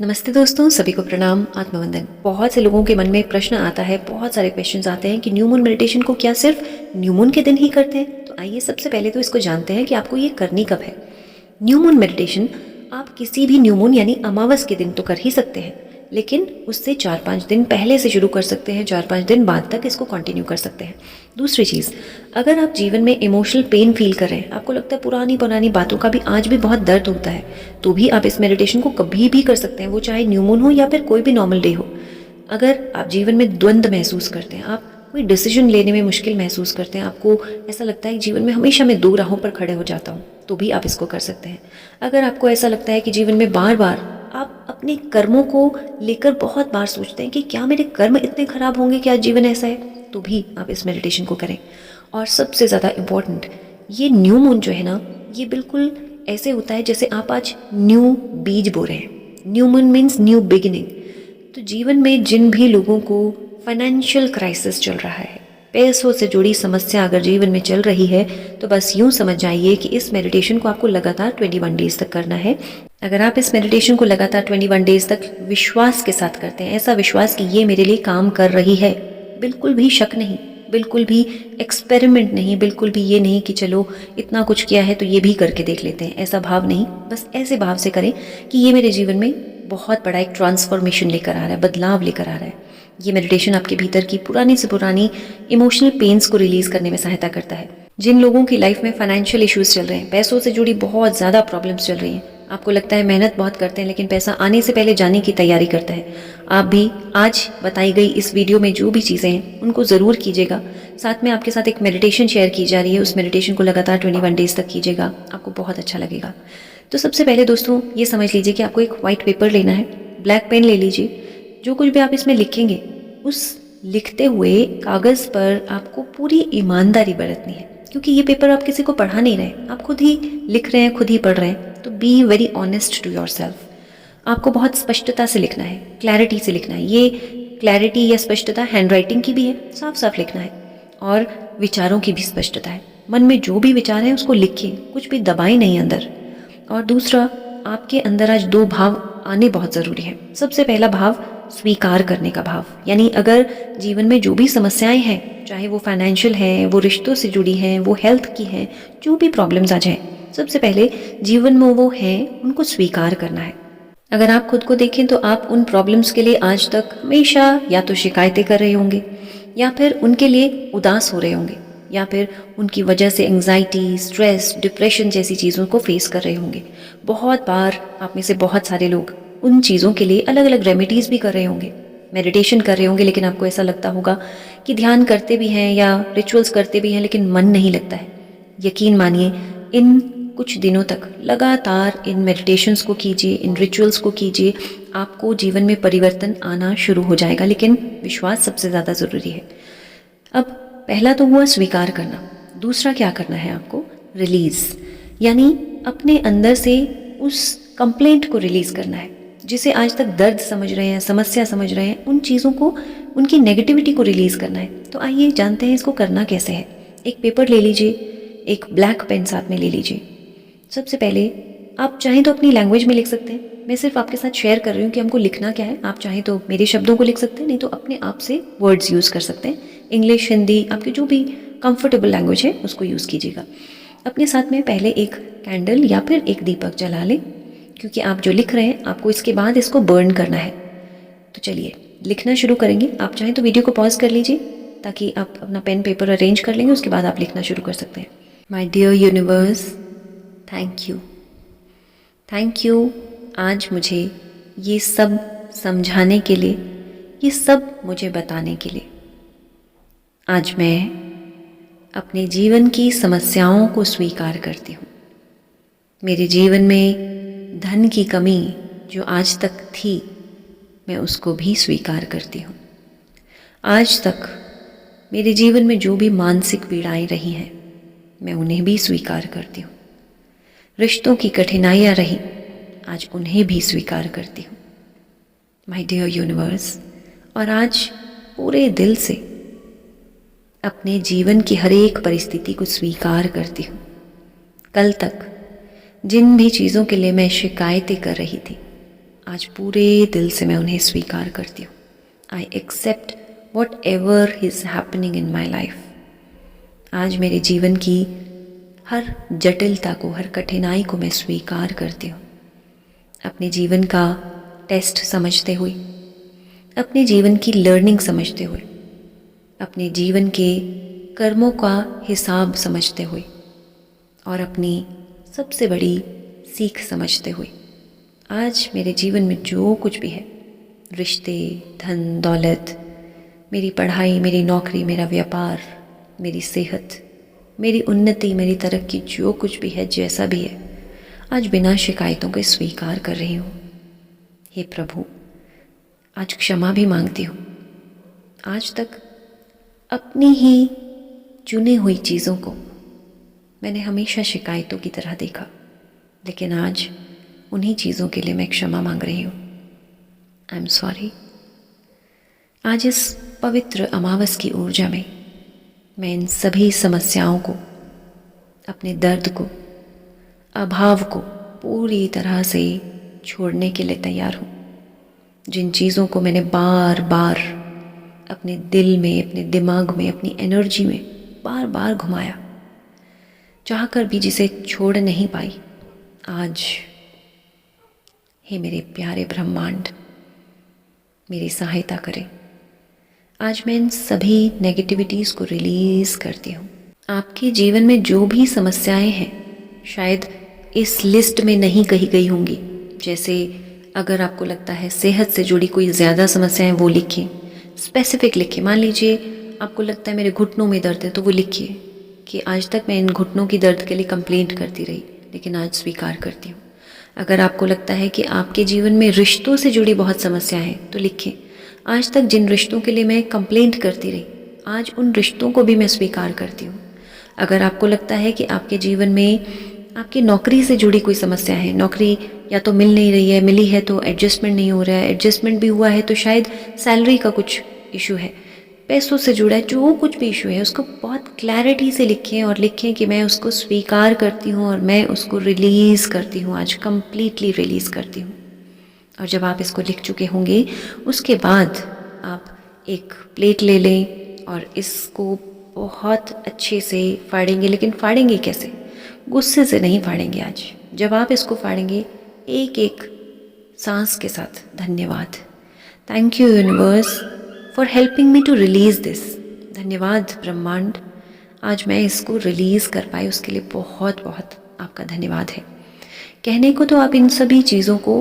नमस्ते दोस्तों, सभी को प्रणाम। आत्मवंदन। बहुत से लोगों के मन में प्रश्न आता है, बहुत सारे क्वेश्चंस आते हैं कि न्यू मून मेडिटेशन को क्या सिर्फ न्यू मून के दिन ही करते हैं? तो आइए सबसे पहले तो इसको जानते हैं कि आपको ये करनी कब है। न्यू मून मेडिटेशन आप किसी भी न्यू मून यानी अमावस के दिन तो कर ही सकते हैं, लेकिन उससे 4-5 दिन पहले से शुरू कर सकते हैं, 4-5 दिन बाद तक इसको कंटिन्यू कर सकते हैं। दूसरी चीज़, अगर आप जीवन में इमोशनल पेन फील कर रहे हैं, आपको लगता है पुरानी पुरानी बातों का भी आज भी बहुत दर्द होता है, तो भी आप इस मेडिटेशन को कभी भी कर सकते हैं, वो चाहे न्यू मून हो या फिर कोई भी नॉर्मल डे हो। अगर आप जीवन में द्वंद्व महसूस करते हैं, आप कोई डिसीजन लेने में मुश्किल महसूस करते हैं, आपको ऐसा लगता है कि जीवन में हमेशा मैं दो राहों पर खड़े हो जाता हूँ, तो भी आप इसको कर सकते हैं। अगर आपको ऐसा लगता है कि जीवन में बार बार आप अपने कर्मों को लेकर बहुत बार सोचते हैं कि क्या मेरे कर्म इतने खराब होंगे, क्या जीवन ऐसा है, तो भी आप इस मेडिटेशन को करें। और सबसे ज़्यादा इम्पोर्टेंट, ये न्यू मून जो है ना, ये बिल्कुल ऐसे होता है जैसे आप आज न्यू बीज बो रहे हैं। New moon means new beginning. तो जीवन में जिन भी लोगों को फाइनेंशियल क्राइसिस चल रहा है, पैसों से जुड़ी समस्या अगर जीवन में चल रही है, तो बस यूं समझ जाइए कि इस मेडिटेशन को आपको लगातार 21 डेज तक करना है। अगर आप इस मेडिटेशन को लगातार 21 डेज तक विश्वास के साथ करते हैं, ऐसा विश्वास कि ये मेरे लिए काम कर रही है, बिल्कुल भी शक नहीं, बिल्कुल भी एक्सपेरिमेंट नहीं, बिल्कुल भी ये नहीं कि चलो इतना कुछ किया है तो ये भी करके देख लेते हैं, ऐसा भाव नहीं। बस ऐसे भाव से करें कि ये मेरे जीवन में बहुत बड़ा एक ट्रांसफॉर्मेशन लेकर आ रहा है, बदलाव लेकर आ रहा है। ये मेडिटेशन आपके भीतर की पुरानी से पुरानी इमोशनल पेन्स को रिलीज करने में सहायता करता है। जिन लोगों की लाइफ में फाइनेंशियल इश्यूज चल रहे हैं, पैसों से जुड़ी बहुत ज़्यादा प्रॉब्लम्स चल रही हैं, आपको लगता है मेहनत बहुत करते हैं लेकिन पैसा आने से पहले जाने की तैयारी करता है, आप भी आज बताई गई इस वीडियो में जो भी चीज़ें हैं उनको ज़रूर कीजिएगा। साथ में आपके साथ एक मेडिटेशन शेयर की जा रही है, उस मेडिटेशन को लगातार 21 डेज तक कीजिएगा, आपको बहुत अच्छा लगेगा। तो सबसे पहले दोस्तों ये समझ लीजिए कि आपको एक वाइट पेपर लेना है, ब्लैक पेन ले लीजिए। जो कुछ भी आप इसमें लिखेंगे, उस लिखते हुए कागज़ पर आपको पूरी ईमानदारी बरतनी है, क्योंकि ये पेपर आप किसी को पढ़ा नहीं रहे, आप खुद ही लिख रहे हैं, खुद ही पढ़ रहे हैं। तो be very honest to yourself. आपको बहुत स्पष्टता से लिखना है, क्लैरिटी से लिखना है। ये क्लैरिटी या स्पष्टता हैंड राइटिंग की भी है, साफ साफ लिखना है, और विचारों की भी स्पष्टता है। मन में जो भी विचार है उसको लिखिए, कुछ भी दबाए नहीं अंदर। और दूसरा, आपके अंदर आज दो भाव आने बहुत ज़रूरी है। सबसे पहला भाव स्वीकार करने का भाव, यानी अगर जीवन में जो भी समस्याएं हैं, चाहे वो फाइनेंशियल हैं, वो रिश्तों से जुड़ी हैं, वो हेल्थ की हैं, जो भी प्रॉब्लम्स आ जाएं, सबसे पहले जीवन में वो हैं उनको स्वीकार करना है। अगर आप खुद को देखें तो आप उन प्रॉब्लम्स के लिए आज तक हमेशा या तो शिकायतें कर रहे होंगे, या फिर उनके लिए उदास हो रहे होंगे, या फिर उनकी वजह से एंग्जाइटी, स्ट्रेस, डिप्रेशन जैसी चीज़ों को फेस कर रहे होंगे। बहुत बार आप में से बहुत सारे लोग उन चीज़ों के लिए अलग अलग रेमेडीज़ भी कर रहे होंगे, मेडिटेशन कर रहे होंगे, लेकिन आपको ऐसा लगता होगा कि ध्यान करते भी हैं या रिचुअल्स करते भी हैं लेकिन मन नहीं लगता है। यकीन मानिए, इन कुछ दिनों तक लगातार इन मेडिटेशंस को कीजिए, इन रिचुअल्स को कीजिए, आपको जीवन में परिवर्तन आना शुरू हो जाएगा। लेकिन विश्वास सबसे ज़्यादा ज़रूरी है। अब पहला तो हुआ स्वीकार करना, दूसरा क्या करना है आपको? रिलीज़, यानी अपने अंदर से उस कंप्लेंट को रिलीज़ करना है, जिसे आज तक दर्द समझ रहे हैं, समस्या समझ रहे हैं, उन चीज़ों को, उनकी नेगेटिविटी को रिलीज़ करना है। तो आइए जानते हैं इसको करना कैसे है। एक पेपर ले लीजिए, एक ब्लैक पेन साथ में ले लीजिए। सबसे पहले आप चाहें तो अपनी लैंग्वेज में लिख सकते हैं, मैं सिर्फ आपके साथ शेयर कर रही हूँ कि हमको लिखना क्या है। आप चाहें तो मेरे शब्दों को लिख सकते हैं, नहीं तो अपने आप से वर्ड्स यूज़ कर सकते हैं। इंग्लिश, हिंदी, आपकी जो भी कंफर्टेबल लैंग्वेज है उसको यूज़ कीजिएगा। अपने साथ में पहले एक कैंडल या फिर एक दीपक जला लें, क्योंकि आप जो लिख रहे हैं आपको इसके बाद इसको बर्न करना है। तो चलिए लिखना शुरू करेंगे। आप चाहें तो वीडियो को पॉज कर लीजिए ताकि आप अपना पेन पेपर अरेंज कर लेंगे, उसके बाद आप लिखना शुरू कर सकते हैं। My dear universe, thank you, thank you आज मुझे ये सब समझाने के लिए, ये सब मुझे बताने के लिए। आज मैं अपने जीवन की समस्याओं को स्वीकार करती हूँ। मेरे जीवन में धन की कमी जो आज तक थी, मैं उसको भी स्वीकार करती हूँ। आज तक मेरे जीवन में जो भी मानसिक पीड़ाएं रही हैं, मैं उन्हें भी स्वीकार करती हूँ। रिश्तों की कठिनाइयाँ रही, आज उन्हें भी स्वीकार करती हूँ। माय डियर यूनिवर्स, और आज पूरे दिल से अपने जीवन की हर एक परिस्थिति को स्वीकार करती हूँ। कल तक जिन भी चीज़ों के लिए मैं शिकायतें कर रही थी, आज पूरे दिल से मैं उन्हें स्वीकार करती हूँ। I accept whatever is happening in my life. आज मेरे जीवन की हर जटिलता को, हर कठिनाई को मैं स्वीकार करती हूँ। अपने जीवन का टेस्ट समझते हुए, अपने जीवन की लर्निंग समझते हुए, अपने जीवन के कर्मों का हिसाब समझते हुए और अपनी सबसे बड़ी सीख समझते हुए, आज मेरे जीवन में जो कुछ भी है, रिश्ते, धन दौलत, मेरी पढ़ाई, मेरी नौकरी, मेरा व्यापार, मेरी सेहत, मेरी उन्नति, मेरी तरक्की, जो कुछ भी है, जैसा भी है, आज बिना शिकायतों के स्वीकार कर रही हूँ। हे प्रभु, आज क्षमा भी मांगती हूँ। आज तक अपनी ही चुनी हुई चीज़ों को मैंने हमेशा शिकायतों की तरह देखा, लेकिन आज उन्हीं चीज़ों के लिए मैं क्षमा मांग रही हूँ। I am sorry. आज इस पवित्र अमावस की ऊर्जा में मैं इन सभी समस्याओं को, अपने दर्द को, अभाव को पूरी तरह से छोड़ने के लिए तैयार हूँ। जिन चीज़ों को मैंने बार बार अपने दिल में, अपने दिमाग में, अपनी एनर्जी में बार बार घुमाया, चाहकर भी जिसे छोड़ नहीं पाई, आज हे मेरे प्यारे ब्रह्मांड, मेरी सहायता करें। आज मैं इन सभी नेगेटिविटीज़ को रिलीज़ करती हूँ। आपके जीवन में जो भी समस्याएं हैं, शायद इस लिस्ट में नहीं कही गई होंगी। जैसे अगर आपको लगता है सेहत से जुड़ी कोई ज़्यादा समस्याएं, वो लिखिए, स्पेसिफिक लिखिए। मान लीजिए आपको लगता है मेरे घुटनों में दर्द है, तो वो लिखिए कि आज तक मैं इन घुटनों की दर्द के लिए कंप्लेंट करती रही, लेकिन आज स्वीकार करती हूँ। अगर आपको लगता है कि आपके जीवन में रिश्तों से जुड़ी बहुत समस्या है, तो लिखिए, आज तक जिन रिश्तों के लिए मैं कंप्लेंट करती रही, आज उन रिश्तों को भी मैं स्वीकार करती हूँ। अगर आपको लगता है कि आपके जीवन में आपकी नौकरी से जुड़ी कोई समस्या है, नौकरी या तो मिल नहीं रही है, मिली है तो एडजस्टमेंट नहीं हो रहा है, एडजस्टमेंट भी हुआ है तो शायद सैलरी का कुछ इशू है, पैसों से जुड़ा है, जो कुछ भी इशू है, उसको बहुत क्लैरिटी से लिखें और लिखें कि मैं उसको स्वीकार करती हूँ और मैं उसको रिलीज़ करती हूँ, आज कंप्लीटली रिलीज़ करती हूँ। और जब आप इसको लिख चुके होंगे, उसके बाद आप एक प्लेट ले लें और इसको बहुत अच्छे से फाड़ेंगे। लेकिन फाड़ेंगे कैसे? गुस्से से नहीं फाड़ेंगे। आज जब आप इसको फाड़ेंगे, एक एक सांस के साथ धन्यवाद, thank you universe for helping me to release this. धन्यवाद ब्रह्मांड, आज मैं इसको रिलीज़ कर पाई, उसके लिए बहुत बहुत आपका धन्यवाद है। कहने को तो आप इन सभी चीज़ों को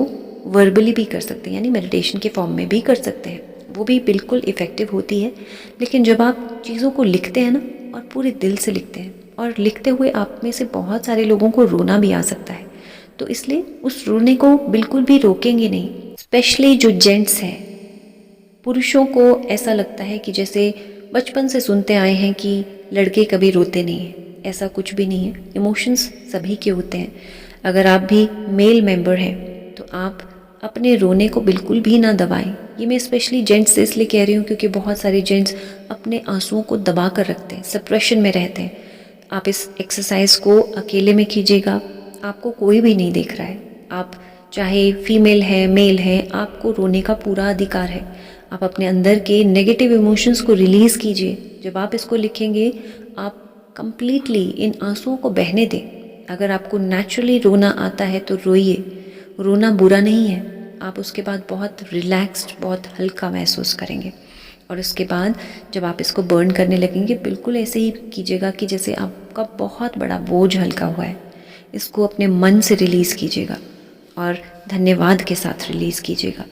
वर्बली भी कर सकते हैं, यानी मेडिटेशन के फॉर्म में भी कर सकते हैं, वो भी बिल्कुल इफ़ेक्टिव होती है। लेकिन जब आप चीज़ों को लिखते हैं ना, और पूरे दिल से लिखते हैं, और लिखते हुए आप में से बहुत सारे लोगों को रोना भी आ सकता है, तो इसलिए उस रोने को बिल्कुल भी रोकेंगे नहीं। स्पेशली जो जेंट्स हैं, पुरुषों को ऐसा लगता है कि जैसे बचपन से सुनते आए हैं कि लड़के कभी रोते नहीं हैं। ऐसा कुछ भी नहीं है, इमोशंस सभी के होते हैं। अगर आप भी मेल मेंबर हैं तो आप अपने रोने को बिल्कुल भी ना दबाएं। ये मैं स्पेशली जेंट्स से इसलिए कह रही हूँ क्योंकि बहुत सारे जेंट्स अपने आंसुओं को दबा कर रखते हैं, सप्रेशन में रहते हैं। आप इस एक्सरसाइज को अकेले में कीजिएगा, आपको कोई भी नहीं देख रहा है। आप चाहे फीमेल है, मेल है, आपको रोने का पूरा अधिकार है। आप अपने अंदर के नेगेटिव इमोशंस को रिलीज़ कीजिए। जब आप इसको लिखेंगे, आप कंप्लीटली इन आंसुओं को बहने दें। अगर आपको नेचुरली रोना आता है तो रोइए, रोना बुरा नहीं है। आप उसके बाद बहुत रिलैक्स्ड, बहुत हल्का महसूस करेंगे। और उसके बाद जब आप इसको बर्न करने लगेंगे, बिल्कुल ऐसे ही कीजिएगा कि जैसे आपका बहुत बड़ा बोझ हल्का हुआ है। इसको अपने मन से रिलीज़ कीजिएगा और धन्यवाद के साथ रिलीज़ कीजिएगा।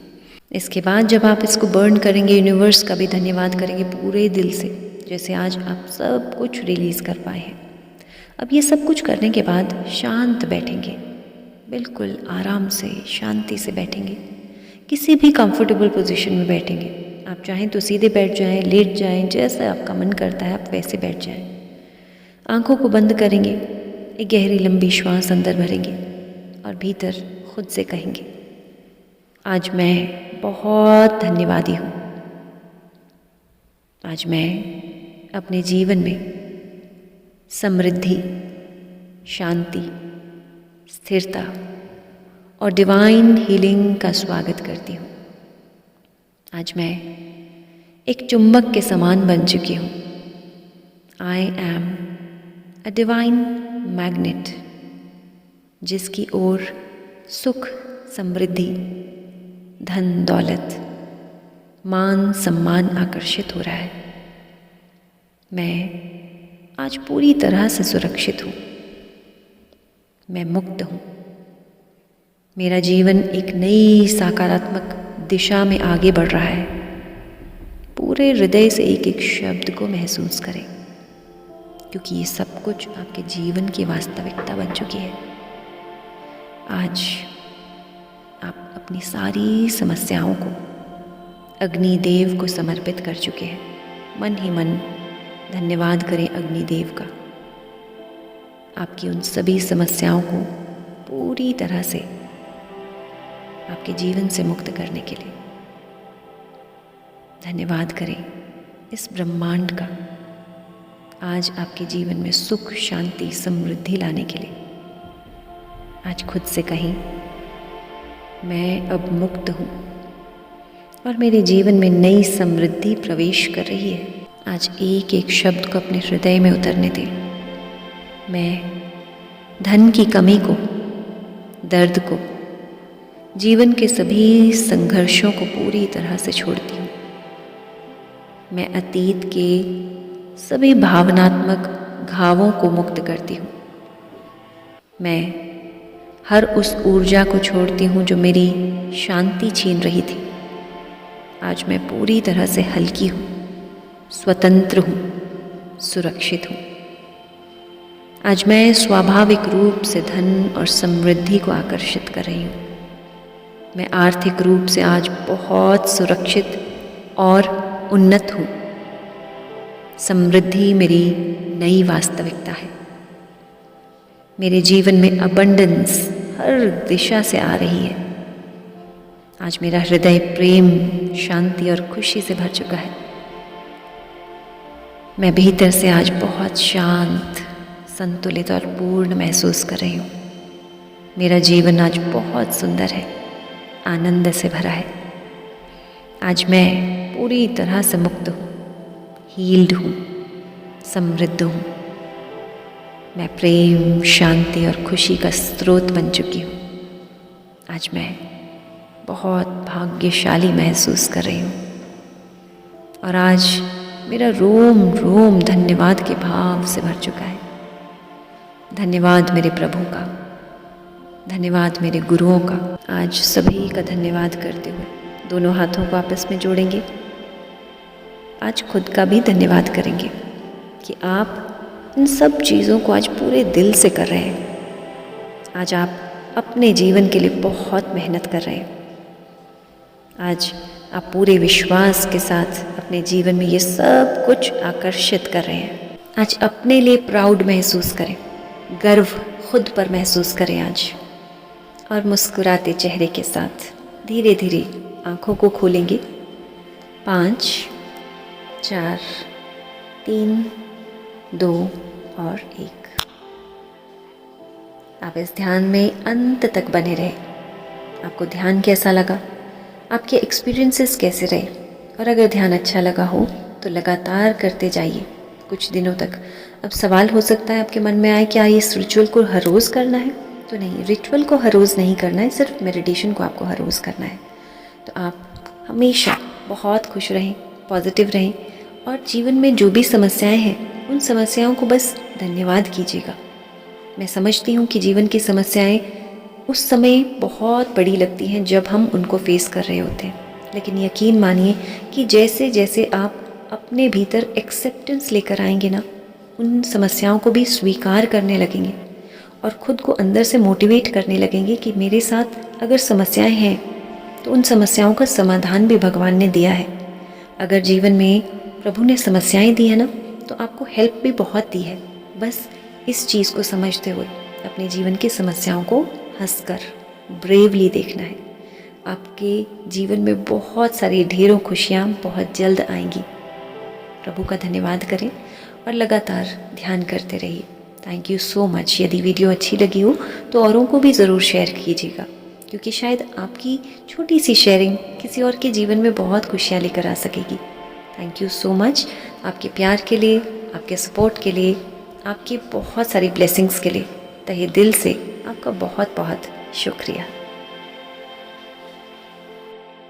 इसके बाद जब आप इसको बर्न करेंगे, यूनिवर्स का भी धन्यवाद करेंगे पूरे दिल से, जैसे आज आप सब कुछ रिलीज़ कर पाए हैं। अब ये सब कुछ करने के बाद शांत बैठेंगे, बिल्कुल आराम से, शांति से बैठेंगे। किसी भी कंफर्टेबल पोजीशन में बैठेंगे। आप चाहें तो सीधे बैठ जाएं, लेट जाएं, जैसा आपका मन करता है आप वैसे बैठ जाएं। आंखों को बंद करेंगे, एक गहरी लंबी श्वास अंदर भरेंगे और भीतर खुद से कहेंगे, आज मैं बहुत धन्यवादी हूँ। आज मैं अपने जीवन में समृद्धि, शांति, स्थिरता और डिवाइन हीलिंग का स्वागत करती हूँ। आज मैं एक चुंबक के समान बन चुकी हूँ। I am a divine magnet, जिसकी ओर सुख, समृद्धि, धन दौलत, मान सम्मान आकर्षित हो रहा है। मैं आज पूरी तरह से सुरक्षित हूँ। मैं मुक्त हूँ। मेरा जीवन एक नई सकारात्मक दिशा में आगे बढ़ रहा है। पूरे हृदय से एक एक शब्द को महसूस करें, क्योंकि ये सब कुछ आपके जीवन की वास्तविकता बन चुकी है। आज आप अपनी सारी समस्याओं को अग्निदेव को समर्पित कर चुके हैं। मन ही मन धन्यवाद करें अग्निदेव का, आपकी उन सभी समस्याओं को पूरी तरह से आपके जीवन से मुक्त करने के लिए। धन्यवाद करें इस ब्रह्मांड का आज आपके जीवन में सुख, शांति, समृद्धि लाने के लिए। आज खुद से कहें, मैं अब मुक्त हूँ और मेरे जीवन में नई समृद्धि प्रवेश कर रही है। आज एक एक शब्द को अपने हृदय में उतरने दें। मैं धन की कमी को, दर्द को, जीवन के सभी संघर्षों को पूरी तरह से छोड़ती हूँ। मैं अतीत के सभी भावनात्मक घावों को मुक्त करती हूँ। मैं हर उस ऊर्जा को छोड़ती हूँ जो मेरी शांति छीन रही थी। आज मैं पूरी तरह से हल्की हूँ, स्वतंत्र हूँ, सुरक्षित हूँ। आज मैं स्वाभाविक रूप से धन और समृद्धि को आकर्षित कर रही हूँ। मैं आर्थिक रूप से आज बहुत सुरक्षित और उन्नत हूँ। समृद्धि मेरी नई वास्तविकता है। मेरे जीवन में अबंडेंस हर दिशा से आ रही है। आज मेरा हृदय प्रेम, शांति और खुशी से भर चुका है। मैं भीतर से आज बहुत शांत, संतुलित और पूर्ण महसूस कर रही हूँ। मेरा जीवन आज बहुत सुंदर है, आनंद से भरा है। आज मैं पूरी तरह से मुक्त हूँ, हील्ड हूँ, समृद्ध हूँ। मैं प्रेम, शांति और खुशी का स्रोत बन चुकी हूँ। आज मैं बहुत भाग्यशाली महसूस कर रही हूँ और आज मेरा रोम रोम धन्यवाद के भाव से भर चुका है। धन्यवाद मेरे प्रभु का, धन्यवाद मेरे गुरुओं का। आज सभी का धन्यवाद करते हुए दोनों हाथों को आपस में जोड़ेंगे। आज खुद का भी धन्यवाद करेंगे कि आप इन सब चीज़ों को आज पूरे दिल से कर रहे हैं। आज आप अपने जीवन के लिए बहुत मेहनत कर रहे हैं। आज आप पूरे विश्वास के साथ अपने जीवन में ये सब कुछ आकर्षित कर रहे हैं। आज अपने लिए प्राउड महसूस करें, गर्व खुद पर महसूस करें आज, और मुस्कुराते चेहरे के साथ धीरे धीरे आँखों को खोलेंगे। 5, 4, 3, 2 और 1। आप इस ध्यान में अंत तक बने रहे। आपको ध्यान कैसा लगा, आपके एक्सपीरियंसेस कैसे रहे, और अगर ध्यान अच्छा लगा हो तो लगातार करते जाइए कुछ दिनों तक। अब सवाल हो सकता है आपके मन में आए, क्या इस रिचुअल को हर रोज़ करना है? तो नहीं, रिचुअल को हर रोज़ नहीं करना है, सिर्फ मेडिटेशन को आपको हर रोज़ करना है। तो आप हमेशा बहुत खुश रहें, पॉजिटिव रहें, और जीवन में जो भी समस्याएं हैं उन समस्याओं को बस धन्यवाद कीजिएगा। मैं समझती हूँ कि जीवन की समस्याएं उस समय बहुत बड़ी लगती हैं जब हम उनको फेस कर रहे होते हैं, लेकिन यकीन मानिए कि जैसे जैसे आप अपने भीतर एक्सेप्टेंस लेकर आएंगे ना, उन समस्याओं को भी स्वीकार करने लगेंगे और ख़ुद को अंदर से मोटिवेट करने लगेंगे कि मेरे साथ अगर समस्याएं हैं तो उन समस्याओं का समाधान भी भगवान ने दिया है। अगर जीवन में प्रभु ने समस्याएं दी है ना, तो आपको हेल्प भी बहुत दी है। बस इस चीज़ को समझते हुए अपने जीवन की समस्याओं को हंसकर ब्रेवली देखना है। आपके जीवन में बहुत सारी ढेरों खुशियाँ बहुत जल्द आएंगी। प्रभु का धन्यवाद करें और लगातार ध्यान करते रहिए। Thank you so much. यदि वीडियो अच्छी लगी हो तो औरों को भी ज़रूर शेयर कीजिएगा। क्योंकि शायद आपकी छोटी सी शेयरिंग किसी और के जीवन में बहुत खुशियाँ लेकर आ सकेगी। थैंक यू सो मच आपके प्यार के लिए, आपके सपोर्ट के लिए, आपकी बहुत सारी ब्लेसिंग्स के लिए। तहे दिल से आपका बहुत बहुत शुक्रिया।